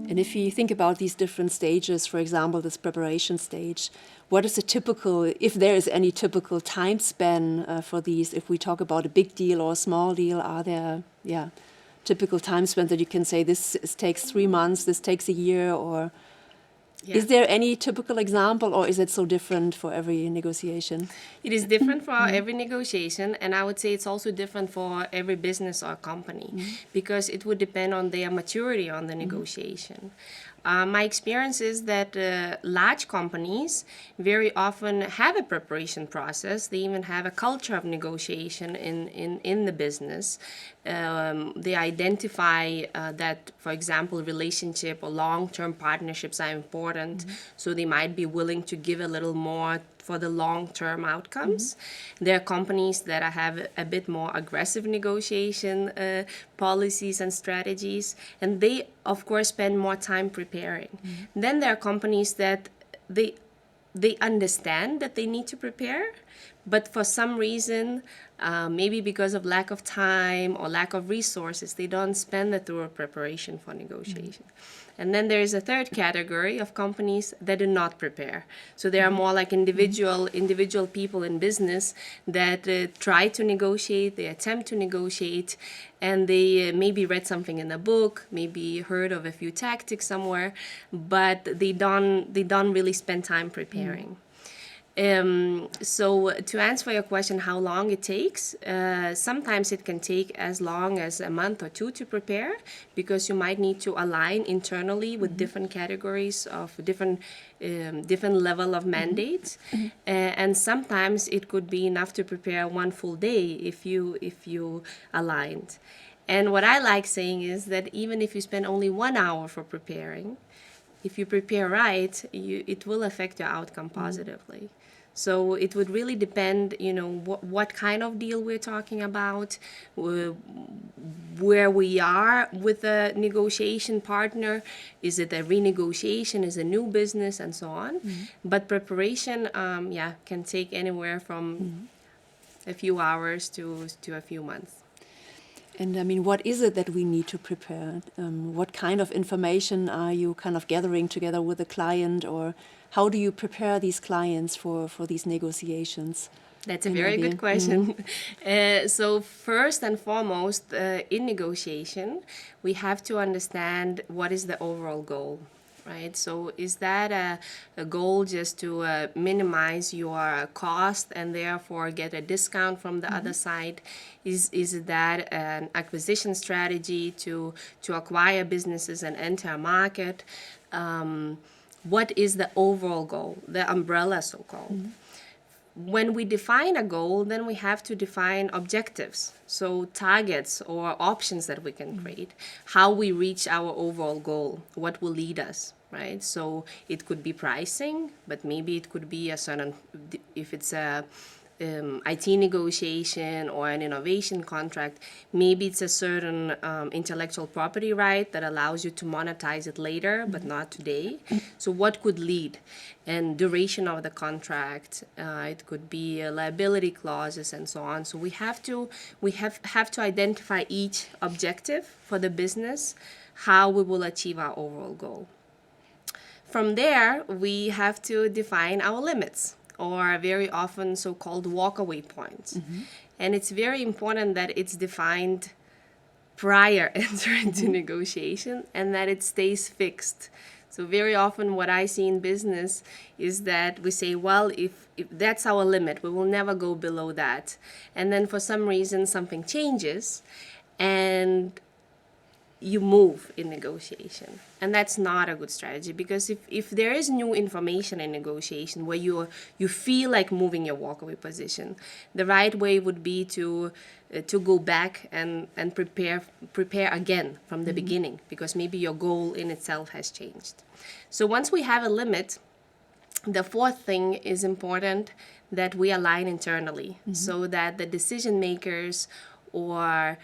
And if you think about these different stages, for example, this preparation stage, what is a typical, if there is any typical time span for these? If we talk about a big deal or a small deal, are there, typical time span that you can say takes 3 months, this takes a year, or is there any typical example, or is it so different for every negotiation? It is different for every negotiation, and I would say it's also different for every business or company, because it would depend on their maturity on the negotiation. My experience is that large companies very often have a preparation process. They even have a culture of negotiation in the business. They identify that, for example, relationship or long-term partnerships are important, so they might be willing to give a little more for the long-term outcomes. There are companies that have a bit more aggressive negotiation policies and strategies, and they, of course, spend more time preparing. Then there are companies that they understand that they need to prepare, but for some reason, maybe because of lack of time or lack of resources, they don't spend the thorough preparation for negotiation. And then there is a third category of companies that do not prepare. So they are more like individual people in business that try to negotiate, they attempt to negotiate, and they maybe read something in a book, maybe heard of a few tactics somewhere, but they don't really spend time preparing. So to answer your question, how long it takes, sometimes it can take as long as a month or two to prepare, because you might need to align internally with different categories of different level of mandates. And sometimes it could be enough to prepare one full day if you aligned. And what I like saying is that even if you spend only 1 hour for preparing, if you prepare right, it will affect your outcome positively. So it would really depend, what kind of deal we're talking about, where we are with a negotiation partner. Is it a renegotiation? Is it a new business, and so on? But preparation, can take anywhere from a few hours to a few months. And I mean, what is it that we need to prepare? What kind of information are you kind of gathering together with the client, or how do you prepare these clients for these negotiations? That's a very good question. So first and foremost, in negotiation, we have to understand what is the overall goal. Right? So is that a goal just to minimize your cost and therefore get a discount from the other side? Is that an acquisition strategy to acquire businesses and enter a market? What is the overall goal, the umbrella so-called? When we define a goal, then we have to define objectives, so targets or options that we can create, how we reach our overall goal, what will lead us, right? So it could be pricing, but maybe it could be a certain, if it's a IT negotiation or an innovation contract, maybe it's a certain intellectual property right that allows you to monetize it later, but not today. So what could lead? And duration of the contract, it could be liability clauses and so on. So we have to identify each objective for the business, how we will achieve our overall goal. From there, we have to define our limits, or very often so-called walkaway points. And it's very important that it's defined prior entering into negotiation and that it stays fixed. So very often what I see in business is that we say, well, if that's our limit, we will never go below that. And then for some reason something changes and you move in negotiation. And that's not a good strategy, because if there is new information in negotiation where you feel like moving your walkaway position, the right way would be to go back and prepare again from the beginning, because maybe your goal in itself has changed. So once we have a limit, the fourth thing is important, that we align internally, so that the decision makers or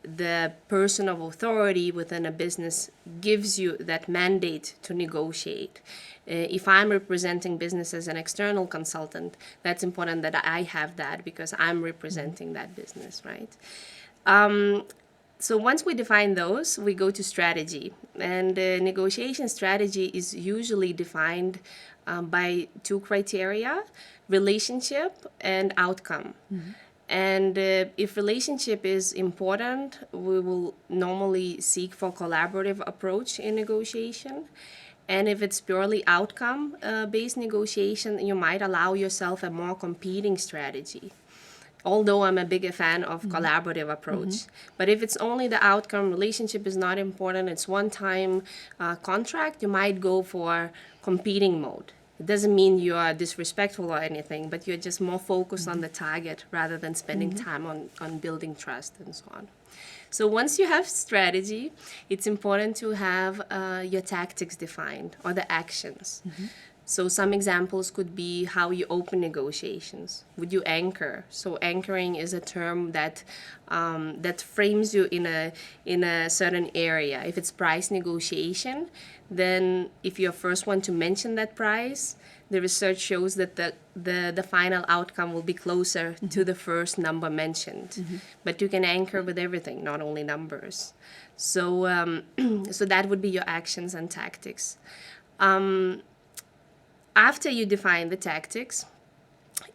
the person of authority within a business gives you that mandate to negotiate. If I'm representing business as an external consultant, that's important that I have that, because I'm representing that business, right? So once we define those, we go to strategy. And negotiation strategy is usually defined by two criteria: relationship and outcome. And if relationship is important, we will normally seek for collaborative approach in negotiation. And if it's purely outcome based negotiation, you might allow yourself a more competing strategy. Although I'm a bigger fan of collaborative approach. But if it's only the outcome, relationship is not important, it's one-time contract, you might go for competing mode. It doesn't mean you are disrespectful or anything, but you're just more focused on the target rather than spending time on building trust and so on. So once you have strategy, it's important to have your tactics defined, or the actions. So some examples could be how you open negotiations. Would you anchor? So anchoring is a term that that frames you in a certain area. If it's price negotiation, then if you're first one to mention that price, the research shows that the final outcome will be closer to the first number mentioned. But you can anchor with everything, not only numbers. So so that would be your actions and tactics. After you define the tactics,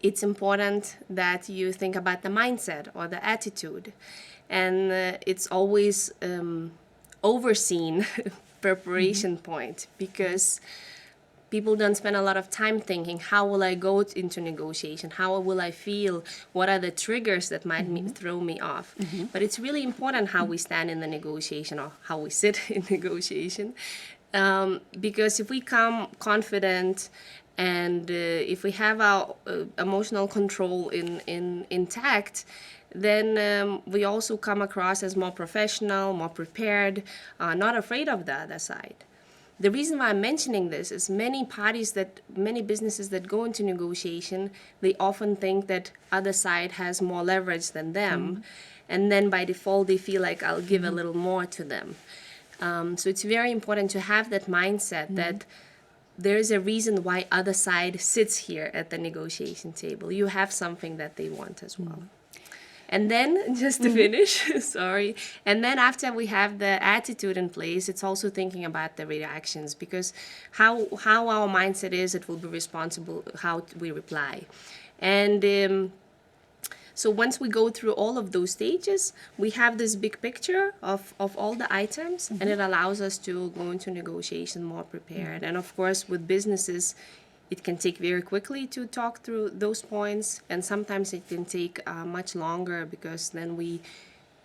it's important that you think about the mindset or the attitude. And it's always overseen preparation point, because people don't spend a lot of time thinking, how will I go into negotiation? How will I feel? What are the triggers that might throw me off? But it's really important how we stand in the negotiation, or how we sit in negotiation. Because if we come confident, and if we have our emotional control intact, then we also come across as more professional, more prepared, not afraid of the other side. The reason why I'm mentioning this is many businesses that go into negotiation, they often think that other side has more leverage than them, and then by default they feel like I'll give a little more to them. So it's very important to have that mindset that there is a reason why other side sits here at the negotiation table. You have something that they want as well. And then, just to finish, sorry, and then after we have the attitude in place, it's also thinking about the reactions, because how our mindset is, it will be responsible how we reply. And so once we go through all of those stages, we have this big picture of all the items, and it allows us to go into negotiation more prepared. And of course, with businesses, it can take very quickly to talk through those points, and sometimes it can take much longer, because then we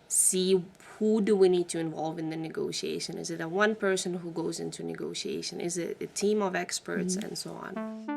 see who do we need to involve in the negotiation. Is it a one person who goes into negotiation? Is it a team of experts, and so on?